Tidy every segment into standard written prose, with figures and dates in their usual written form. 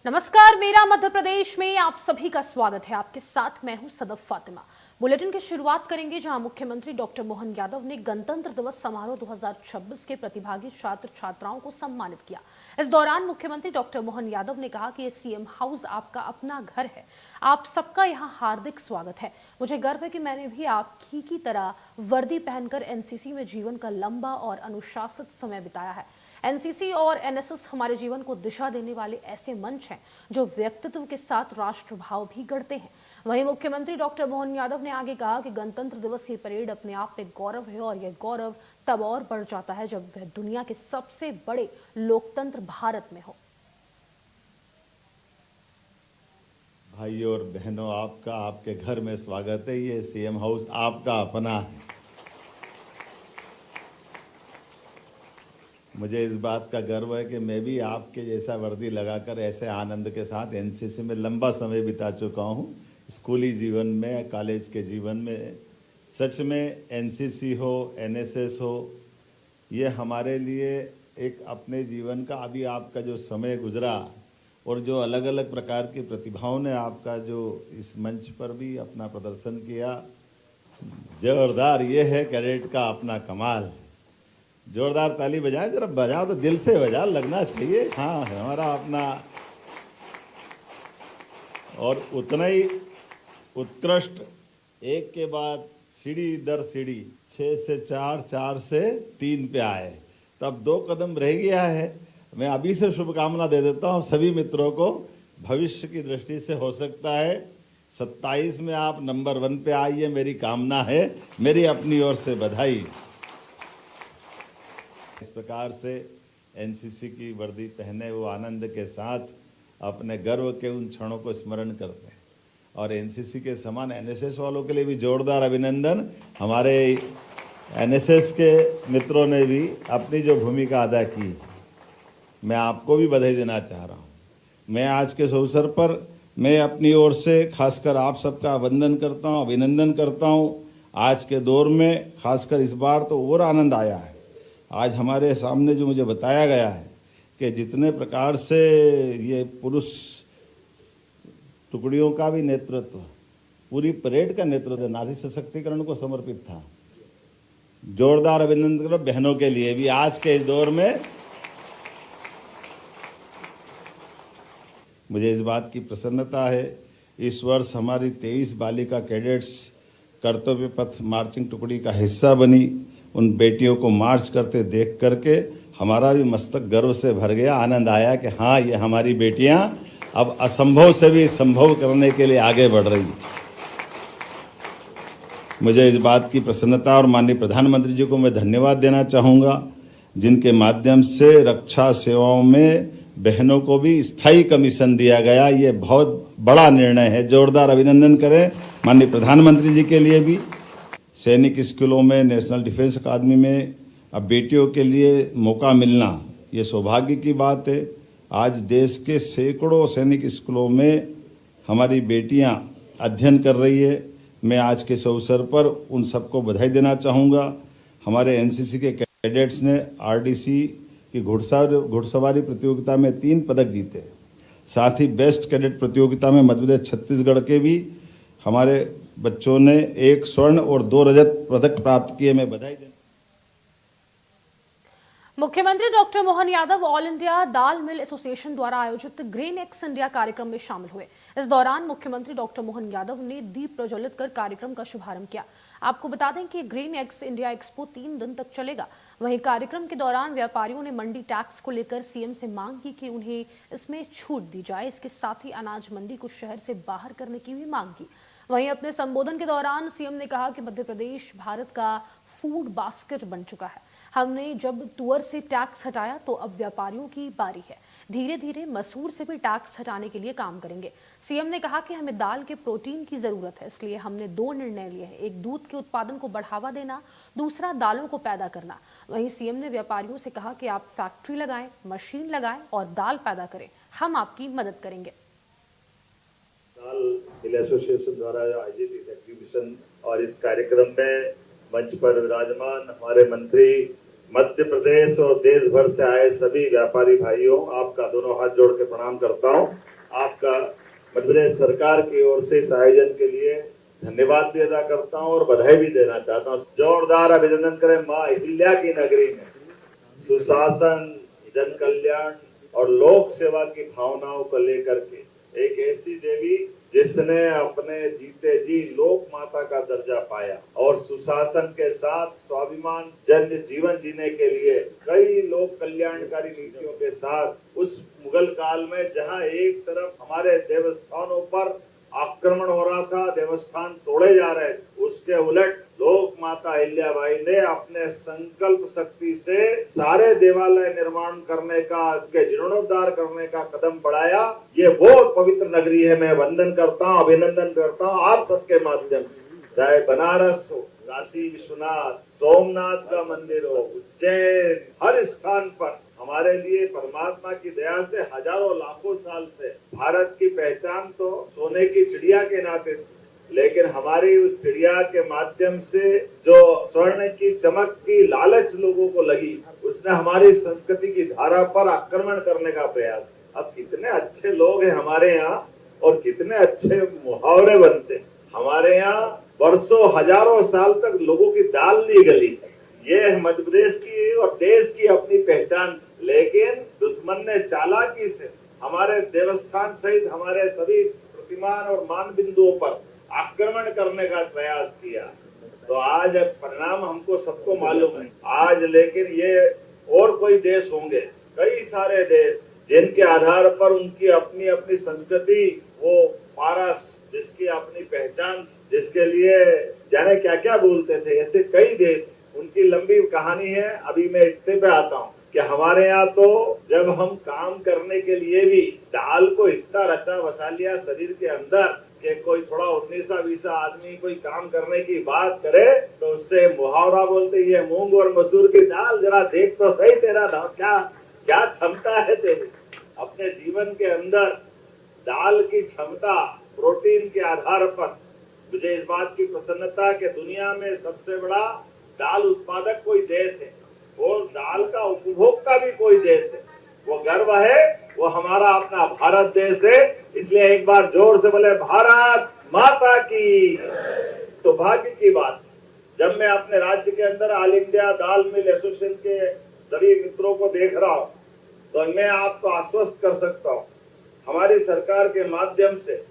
नमस्कार, मेरा मध्य प्रदेश में आप सभी का स्वागत है। आपके साथ मैं हूं सदफ फातिमा। बुलेटिन की शुरुआत करेंगे जहां मुख्यमंत्री डॉक्टर मोहन यादव ने गणतंत्र दिवस समारोह 2026 के प्रतिभागी छात्र छात्राओं को सम्मानित किया। इस दौरान मुख्यमंत्री डॉक्टर मोहन यादव ने कहा कि सीएम हाउस आपका अपना घर है, आप सबका यहाँ हार्दिक स्वागत है। मुझे गर्व है कि मैंने भी आपकी की तरह वर्दी पहनकर एनसीसी में जीवन का लंबा और अनुशासित समय बिताया है। एनसीसी और एनएसएस हमारे जीवन को दिशा देने वाले ऐसे मंच हैं जो व्यक्तित्व के साथ राष्ट्रभाव भी गढ़ते हैं। वहीं मुख्यमंत्री डॉक्टर मोहन यादव ने आगे कहा कि गणतंत्र दिवस की परेड अपने आप में गौरव है और यह गौरव तब और बढ़ जाता है जब वह दुनिया के सबसे बड़े लोकतंत्र भारत में हो। भाइयों और बहनों, आपका आपके घर में स्वागत है। ये सीएम हाउस आपका अपना है। मुझे इस बात का गर्व है कि मैं भी आपके जैसा वर्दी लगाकर ऐसे आनंद के साथ एनसीसी में लंबा समय बिता चुका हूँ। स्कूली जीवन में, कॉलेज के जीवन में सच में एनसीसी हो, एनएसएस हो, ये हमारे लिए एक अपने जीवन का अभी आपका जो समय गुजरा और जो अलग अलग प्रकार की प्रतिभाओं ने आपका जो इस मंच पर भी अपना प्रदर्शन किया, जोरदार। ये है कैडेट का अपना कमाल। जोरदार ताली बजाएं, जरा बजाओ तो दिल से बजा, लगना चाहिए। हाँ, हमारा अपना और उतना ही उत्कृष्ट एक के बाद सीढ़ी दर सीढ़ी 6 से 4, 4 से 3 पे आए, तब 2 कदम रह गया है। मैं अभी से शुभकामना दे देता हूँ सभी मित्रों को। भविष्य की दृष्टि से हो सकता है 27 में आप नंबर 1 पे आइए, मेरी कामना है, मेरी अपनी ओर से बधाई। इस प्रकार से एनसीसी की वर्दी पहने वो आनंद के साथ अपने गर्व के उन क्षणों को स्मरण करते हैं। और एनसीसी के समान एनएसएस वालों के लिए भी जोरदार अभिनंदन। हमारे एनएसएस के मित्रों ने भी अपनी जो भूमिका अदा की, मैं आपको भी बधाई देना चाह रहा हूँ। मैं आज के इस अवसर पर मैं अपनी ओर से खासकर आप सबका वंदन करता हूँ, अभिनंदन करता हूँ। आज के दौर में खासकर इस बार तो और आनंद आया है। आज हमारे सामने जो मुझे बताया गया है कि जितने प्रकार से ये पुरुष टुकड़ियों का भी नेतृत्व, पूरी परेड का नेतृत्व नारी सशक्तिकरण को समर्पित था। जोरदार अभिनंदन करो बहनों के लिए भी आज के इस दौर में। मुझे इस बात की प्रसन्नता है, इस वर्ष हमारी 23 बालिका कैडेट्स कर्तव्य पथ मार्चिंग टुकड़ी का हिस्सा बनी। उन बेटियों को मार्च करते देख करके हमारा भी मस्तक गर्व से भर गया। आनंद आया कि हाँ, ये हमारी बेटियां अब असंभव से भी संभव करने के लिए आगे बढ़ रही। मुझे इस बात की प्रसन्नता और माननीय प्रधानमंत्री जी को मैं धन्यवाद देना चाहूँगा, जिनके माध्यम से रक्षा सेवाओं में बहनों को भी स्थायी कमीशन दिया गया। ये बहुत बड़ा निर्णय है। जोरदार अभिनंदन करें माननीय प्रधानमंत्री जी के लिए भी। सैनिक स्कूलों में, नेशनल डिफेंस अकादमी में अब बेटियों के लिए मौका मिलना, ये सौभाग्य की बात है। आज देश के सैकड़ों सैनिक स्कूलों में हमारी बेटियां अध्ययन कर रही है। मैं आज के इस अवसर पर उन सबको बधाई देना चाहूँगा। हमारे एनसीसी के कैडेट्स ने आरडीसी की घुड़सवारी प्रतियोगिता में 3 पदक जीते। साथ ही बेस्ट कैडेट प्रतियोगिता में मध्य प्रदेश छत्तीसगढ़ के भी हमारे बच्चों ने 1 स्वर्ण और 2 रजत पदक प्राप्त किए। मैं बधाई देना। मुख्यमंत्री doctor Mohan Yadav All India Dal Mill Association द्वारा आयोजित ग्रीन एक्स इंडिया कार्यक्रम में शामिल हुए। इस दौरान मुख्यमंत्री डॉक्टर मोहन यादव ने दीप प्रज्वलित कर कार्यक्रम का शुभारंभ किया। आपको बता दें कि ग्रीन एक्स इंडिया एक्सपो 3 दिन तक चलेगा। वहीं कार्यक्रम के दौरान व्यापारियों ने मंडी टैक्स को लेकर सीएम से मांग की कि उन्हें इसमें छूट दी जाए। इसके साथ ही अनाज मंडी को शहर से बाहर करने की भी मांग की। वहीं अपने संबोधन के दौरान सीएम ने कहा कि मध्य प्रदेश भारत का फूड बास्केट बन चुका है। हमने जब तुअर से टैक्स हटाया तो अब व्यापारियों की बारी है। धीरे धीरे मसूर से भी टैक्स हटाने के लिए काम करेंगे। सीएम ने कहा कि हमें दाल के प्रोटीन की जरूरत है, इसलिए हमने 2 निर्णय लिए हैं। एक, दूध के उत्पादन को बढ़ावा देना, दूसरा दालों को पैदा करना। वहीं सीएम ने व्यापारियों से कहा कि आप फैक्ट्री लगाएं, मशीन लगाएं और दाल पैदा करें, हम आपकी मदद करेंगे। दाल मिल एसोसिएशन द्वारा आयोजित इस एग्जीबिशन और इस कार्यक्रम में मंच पर विराजमान हमारे मंत्री, मध्य प्रदेश और देश भर से आए सभी व्यापारी भाइयों, आपका दोनों हाथ जोड़ के प्रणाम करता हूं। आपका मध्य प्रदेश सरकार की ओर से इस आयोजन के लिए धन्यवाद भी अदा करता हूँ और बधाई भी देना चाहता हूँ। जोरदार अभिनंदन करें माँ अहिल्या की नगरी में सुशासन, जन कल्याण और लोक सेवा की भावनाओं को लेकर के एक ऐसी देवी जिसने अपने जीते जी लोक माता का दर्जा पाया और सुशासन के साथ स्वाभिमान जन्य जीवन जीने के लिए कई लोक कल्याणकारी नीतियों के साथ उस मुगल काल में जहां एक तरफ हमारे देवस्थानों पर आक्रमण हो रहा था, देवस्थान तोड़े जा रहे थे, उसके उलट लोक माता अहिल्याबाई ने अपने संकल्प शक्ति से सारे देवालय निर्माण करने का, के जीर्णोद्धार करने का कदम बढ़ाया। ये वो पवित्र नगरी है। मैं वंदन करता हूँ, अभिनंदन करता हूँ आप सबके माध्यम से। चाहे बनारस हो, काशी विश्वनाथ, सोमनाथ का मंदिर हो, उज्जैन, हर स्थान पर हमारे लिए परमात्मा की दया से हजारों लाखों साल से भारत की पहचान तो सोने की चिड़िया के नाते, लेकिन हमारी उस चिड़िया के माध्यम से जो स्वर्ण की चमक की लालच लोगों को लगी, उसने हमारी संस्कृति की धारा पर आक्रमण करने का प्रयास किया। अब कितने अच्छे लोग हैं हमारे यहाँ और कितने अच्छे मुहावरे बनते हमारे यहाँ। वर्षों हजारों साल तक लोगों की दाल नहीं गली। ये है मध्य प्रदेश की और देश की अपनी पहचान, लेकिन दुश्मन ने चालाकी से हमारे देवस्थान सहित हमारे सभी प्रतिमान और मान बिंदुओं पर आक्रमण करने का प्रयास किया। तो आज परिणाम हमको सबको मालूम है। आज लेकिन ये और कोई देश होंगे, कई सारे देश जिनके आधार पर उनकी अपनी अपनी संस्कृति, वो पारस जिसकी अपनी पहचान, जिसके लिए जाने क्या क्या बोलते थे, ऐसे कई देश, उनकी लंबी कहानी है। अभी मैं इतने पे आता हूँ कि हमारे यहाँ तो जब हम काम करने के लिए भी दाल को इतना रचा बसा लिया शरीर के अंदर कि कोई थोड़ा 19-20 आदमी कोई काम करने की बात करे तो उससे मुहावरा बोलते, ये मूंग और मसूर की दाल, जरा देख तो सही तेरा क्या क्या क्षमता है तेरी। अपने जीवन के अंदर दाल की क्षमता, प्रोटीन के आधार पर मुझे इस बात की प्रसन्नता कि दुनिया में सबसे बड़ा दाल उत्पादक कोई देश है और दाल का उपभोक्ता भी कोई देश है, वो गर्व है, वो हमारा अपना भारत देश है। इसलिए एक बार जोर से बोले भारत माता की। तो भाग्य की बात, जब मैं अपने राज्य के अंदर all India Dal Mill association के सभी मित्रों को देख रहा हूँ तो मैं आपको आश्वस्त कर सकता हूँ, हमारी सरकार के माध्यम से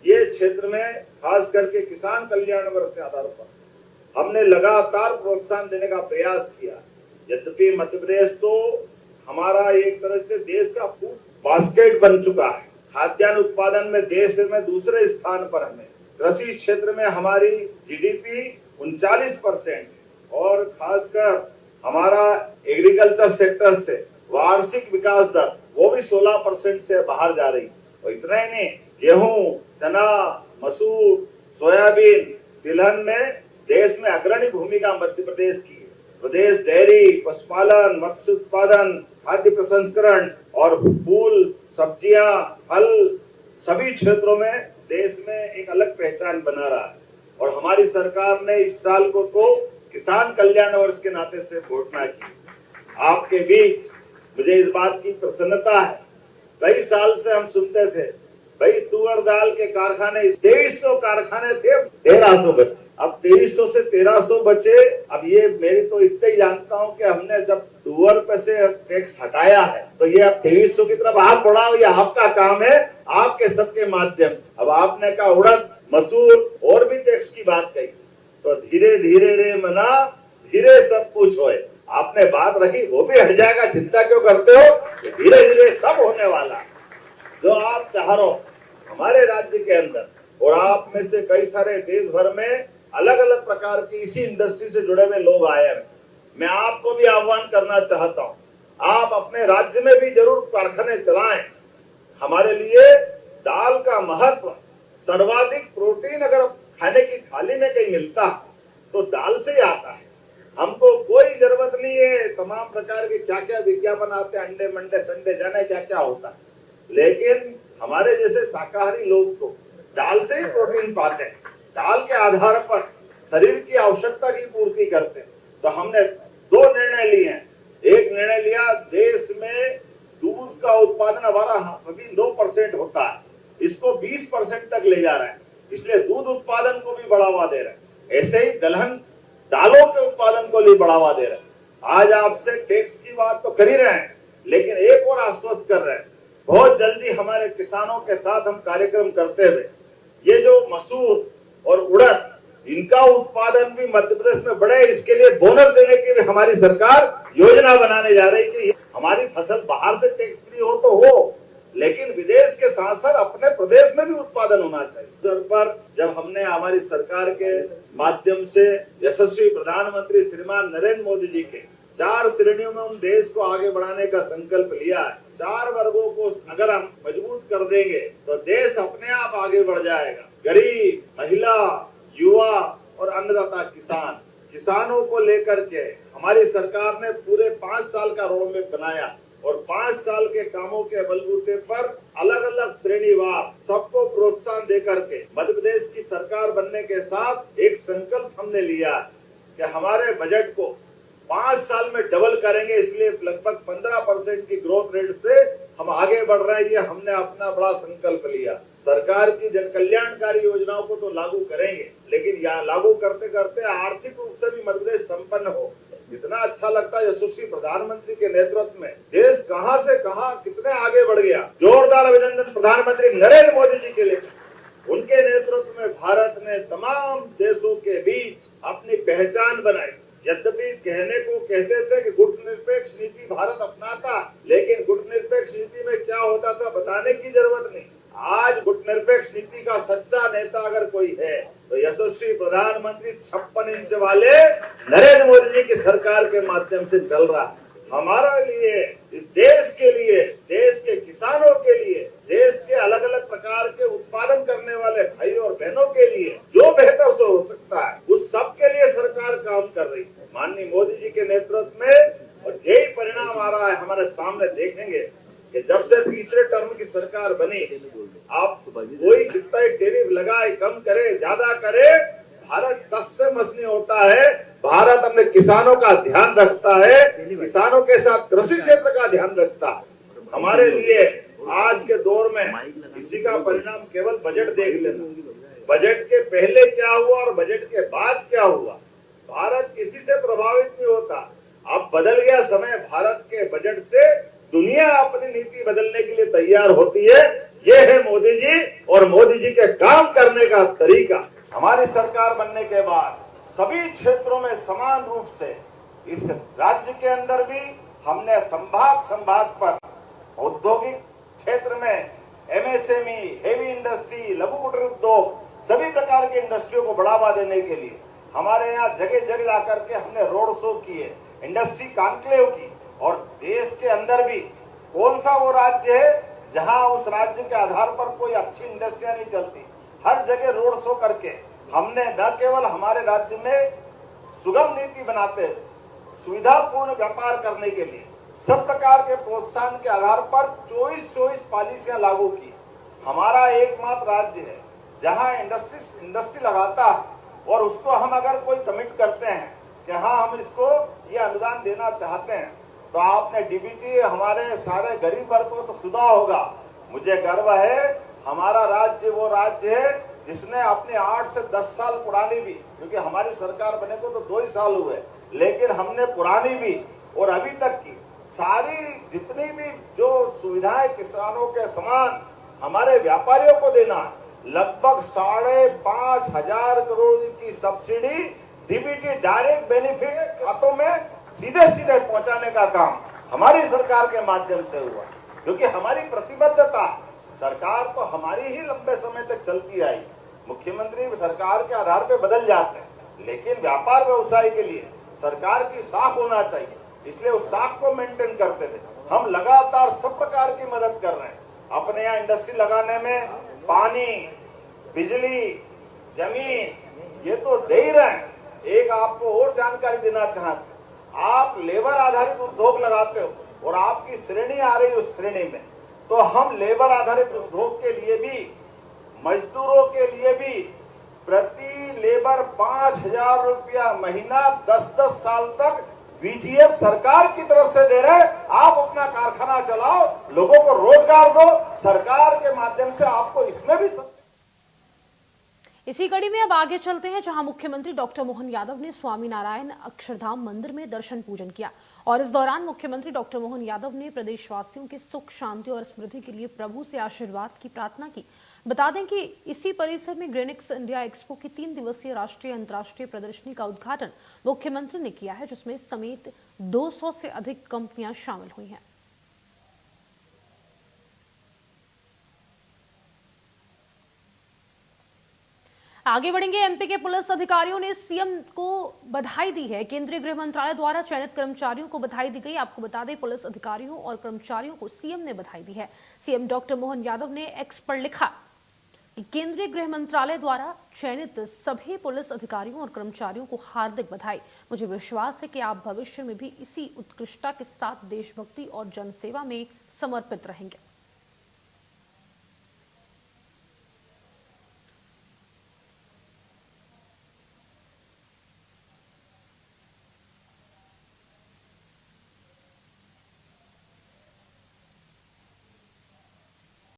ये क्षेत्र में खास करके किसान कल्याण वर्ग के आधार पर हमने लगातार प्रोत्साहन देने का प्रयास किया। यद्यपि मध्य प्रदेश तो हमारा एक तरह से देश का फूड बास्केट बन चुका है, खाद्यान्न उत्पादन में देश में दूसरे स्थान पर हमें, कृषि क्षेत्र में हमारी जीडीपी 39% और खासकर हमारा एग्रीकल्चर सेक्टर से वार्षिक विकास दर वो भी 16% से बाहर जा रही। और इतना ही नहीं, गेहूं, चना, मसूर, सोयाबीन, तिलहन में देश में अग्रणी भूमिका मध्य प्रदेश की है। प्रदेश डेयरी, पशुपालन, मत्स्य उत्पादन, खाद्य प्रसंस्करण और फूल, सब्जियां, फल सभी क्षेत्रों में देश में एक अलग पहचान बना रहा है। और हमारी सरकार ने इस साल को तो किसान कल्याण वर्ष के नाते से घोषणा की। आपके बीच मुझे इस बात की प्रसन्नता है, कई साल से हम सुनते थे भाई तुअर दाल के कारखाने 2300 कारखाने थे, 1300 बचे। अब 2300 से 1300 बचे। अब ये मेरी तो इतने ही जानता हूँ कि हमने जब तुअर पे से टैक्स हटाया है तो ये अब 2300 की तरफ आप बढ़ाओ, ये आपका काम है, आपके सबके माध्यम से। अब आपने कहा उड़द, मसूर और भी टैक्स की बात कही, तो धीरे धीरे रे मना धीरे सब कुछ होए, आपने बात रखी, वो भी हट जाएगा, चिंता क्यों करते हो, धीरे धीरे सब होने वाला। जो आप चाह रहे हो हमारे राज्य के अंदर और आप में से कई सारे देश भर में अलग अलग प्रकार की इसी इंडस्ट्री से जुड़े हुए लोग आए हैं, मैं आपको भी आह्वान करना चाहता हूँ, आप अपने राज्य में भी जरूर कारखाने चलाएं। हमारे लिए दाल का महत्व, सर्वाधिक प्रोटीन अगर खाने की थाली में कहीं मिलता तो दाल से ही आता है। हमको कोई जरूरत नहीं है तमाम प्रकार के क्या क्या विज्ञापन आते हैं, अंडे मंडे संडे जाने क्या क्या होता है, लेकिन हमारे जैसे शाकाहारी लोग तो दाल से ही प्रोटीन पाते हैं, दाल के आधार पर शरीर की आवश्यकता की पूर्ति करते हैं। तो हमने दो निर्णय लिए हैं। एक निर्णय लिया, देश में दूध का उत्पादन हमारा अभी 9% होता है, इसको 20% तक ले जा रहा है, इसलिए दूध उत्पादन को भी बढ़ावा दे रहा है। ऐसे ही दलहन दालों के उत्पादन को भी बढ़ावा दे रहा है। आज आपसे टैक्स की बात तो कर ही रहे हैं, लेकिन एक और आश्वस्त कर रहे हैं, बहुत जल्दी हमारे किसानों के साथ हम कार्यक्रम करते हुए ये जो मसूर और उड़द इनका उत्पादन भी मध्य प्रदेश में बढ़े, इसके लिए बोनस देने की भी हमारी सरकार योजना बनाने जा रही है कि हमारी फसल बाहर से टैक्स फ्री हो तो हो, लेकिन विदेश के साथ साथ अपने प्रदेश में भी उत्पादन होना चाहिए। इस पर जब हमने हमारी सरकार के माध्यम से यशस्वी प्रधानमंत्री श्रीमान नरेंद्र मोदी जी के 4 श्रेणियों में हम देश को आगे बढ़ाने का संकल्प लिया है, 4 वर्गों को अगर हम मजबूत कर देंगे तो देश अपने आप आगे बढ़ जाएगा। गरीब, महिला, युवा और अन्नदाता किसान, किसानों को लेकर के हमारी सरकार ने पूरे 5 साल का रोड मैप बनाया और 5 साल के कामों के बलबूते पर अलग अलग श्रेणीवार सबको प्रोत्साहन देकर के मध्य प्रदेश की सरकार बनने के साथ एक संकल्प हमने लिया कि हमारे बजट को 5 साल में डबल करेंगे, इसलिए लगभग 15% की ग्रोथ रेट से हम आगे बढ़ रहे हैं। ये हमने अपना बड़ा संकल्प लिया। सरकार की जन कल्याणकारी योजनाओं को तो लागू करेंगे, लेकिन यहाँ लागू करते करते आर्थिक रूप से भी मध्य प्रदेश संपन्न हो। इतना अच्छा लगता है यशस्वी प्रधानमंत्री के नेतृत्व में देश कहां से कहां कितने आगे बढ़ गया। जोरदार अभिनंदन प्रधानमंत्री नरेंद्र मोदी जी के लिए। उनके नेतृत्व में भारत ने तमाम देशों के बीच अपनी पहचान बनाई। यद्यपि कहने को कहते थे कि गुटनिरपेक्ष नीति भारत अपनाता, लेकिन गुटनिरपेक्ष नीति में क्या होता था बताने की जरूरत नहीं। आज गुटनिरपेक्ष नीति का सच्चा नेता अगर कोई है तो यशस्वी प्रधानमंत्री 56 इंच वाले नरेंद्र मोदी जी की सरकार के माध्यम से चल रहा है। हमारा लिए, इस देश के लिए, देश के किसानों के लिए, देश के अलग अलग प्रकार के उत्पादन करने वाले भाई और बहनों के लिए जो बेहतर से हो सकता है उस सब के लिए सरकार काम कर रही है माननीय मोदी जी के नेतृत्व में। और यही परिणाम आ रहा है हमारे सामने। देखेंगे कि जब से तीसरे टर्म की सरकार बनी, आप कोई कितना ही टैरिफ लगाए, कम करे, ज्यादा करे, भारत टस से मस नहीं होता है। भारत अपने किसानों का ध्यान रखता है, किसानों के साथ कृषि क्षेत्र का ध्यान रखता है। हमारे लिए आज के दौर में इसी का परिणाम केवल बजट देख लेना। बजट के पहले क्या हुआ और बजट के बाद क्या हुआ, भारत किसी से प्रभावित नहीं होता। अब बदल गया समय, भारत के बजट से दुनिया अपनी नीति बदलने के लिए तैयार होती है। ये है मोदी जी और मोदी जी के काम करने का तरीका। हमारी सरकार बनने के बाद सभी क्षेत्रों में समान रूप से इस राज्य के अंदर भी हमने संभाग पर औद्योगिक क्षेत्र में एमएसएमई, हेवी इंडस्ट्री, लघु कुटीर उद्योग, सभी प्रकार के इंडस्ट्रियों को बढ़ावा देने के लिए हमारे यहाँ जगह जगह जाकर के हमने रोड शो किए, इंडस्ट्री कॉन्क्लेव की। और देश के अंदर भी कौन सा वो राज्य है जहां उस राज्य के आधार पर कोई अच्छी इंडस्ट्रियां नहीं चलती। हर जगह रोड शो करके हमने न केवल हमारे राज्य में सुगम नीति बनाते, सुविधापूर्ण व्यापार करने के लिए सब प्रकार के प्रोत्साहन के आधार पर 24 पॉलिसियां लागू की। हमारा एकमात्र राज्य है जहां इंडस्ट्री लगाता है और उसको हम अगर कोई कमिट करते हैं कि हाँ हम इसको ये अनुदान देना चाहते हैं, तो आपने डीबीटी हमारे सारे गरीब वर्ग को तो सुना होगा। मुझे गर्व है हमारा राज्य वो राज्य है जिसने अपने 8 से 10 साल पुरानी भी, क्योंकि हमारी सरकार बने को तो 2 ही साल हुए, लेकिन हमने पुरानी भी और अभी तक की सारी जितनी भी जो सुविधाएं किसानों के समान हमारे व्यापारियों को देना, लगभग 5,500 करोड़ की सब्सिडी डीबीटी डायरेक्ट बेनिफिट खातों में सीधे पहुंचाने का काम हमारी सरकार के माध्यम से हुआ। क्योंकि हमारी प्रतिबद्धता, सरकार तो हमारी ही लंबे समय तक चलती आई। मुख्यमंत्री सरकार के आधार पे बदल जाते हैं, लेकिन व्यापार व्यवसाय के लिए सरकार की साख होना चाहिए, इसलिए उस साख को मेंटेन करते थे। हम लगातार सब प्रकार की मदद कर रहे हैं। अपने यहाँ इंडस्ट्री लगाने में पानी, बिजली, जमीन ये तो दे ही रहे हैं। एक आपको और जानकारी देना चाहते, आप लेबर आधारित उद्योग लगाते हो और आपकी श्रेणी आ रही है उस श्रेणी में, तो हम लेबर आधारित उद्योग के लिए भी, मजदूरों के लिए भी प्रति लेबर 5,000 रुपया महीना 10-10 साल तक बीजीएफ सरकार की तरफ से दे रहे, आप अपना कारखाना चलाओ, लोगों को रोजगार दो, सरकार के माध्यम से आपको इसमें भी इसी कड़ी में अब आगे चलते हैं, जहां मुख्यमंत्री डॉक्टर मोहन यादव ने स्वामी नारायण अक्षरधाम मंदिर में दर्शन पूजन किया और इस दौरान मुख्यमंत्री डॉक्टर मोहन यादव ने प्रदेशवासियों के सुख, शांति और समृद्धि के लिए प्रभु से आशीर्वाद की प्रार्थना की। बता दें कि इसी परिसर में ग्रेनेक्स इंडिया एक्सपो की 3 दिवसीय राष्ट्रीय अंतर्राष्ट्रीय प्रदर्शनी का उद्घाटन मुख्यमंत्री ने किया है, जिसमें समेत 200 से अधिक कंपनियां शामिल हुई हैं। आगे बढ़ेंगे। एमपी के पुलिस अधिकारियों ने सीएम को बधाई दी है। केंद्रीय गृह मंत्रालय द्वारा चयनित कर्मचारियों को बधाई दी गई। आपको बता दें, पुलिस अधिकारियों और कर्मचारियों को सीएम ने बधाई दी है। सीएम डॉक्टर मोहन यादव ने एक्स पर लिखा कि केंद्रीय गृह मंत्रालय द्वारा चयनित सभी पुलिस अधिकारियों और कर्मचारियों को हार्दिक बधाई। मुझे विश्वास है कि आप भविष्य में भी इसी उत्कृष्टता के साथ देशभक्ति और जनसेवा में समर्पित रहेंगे।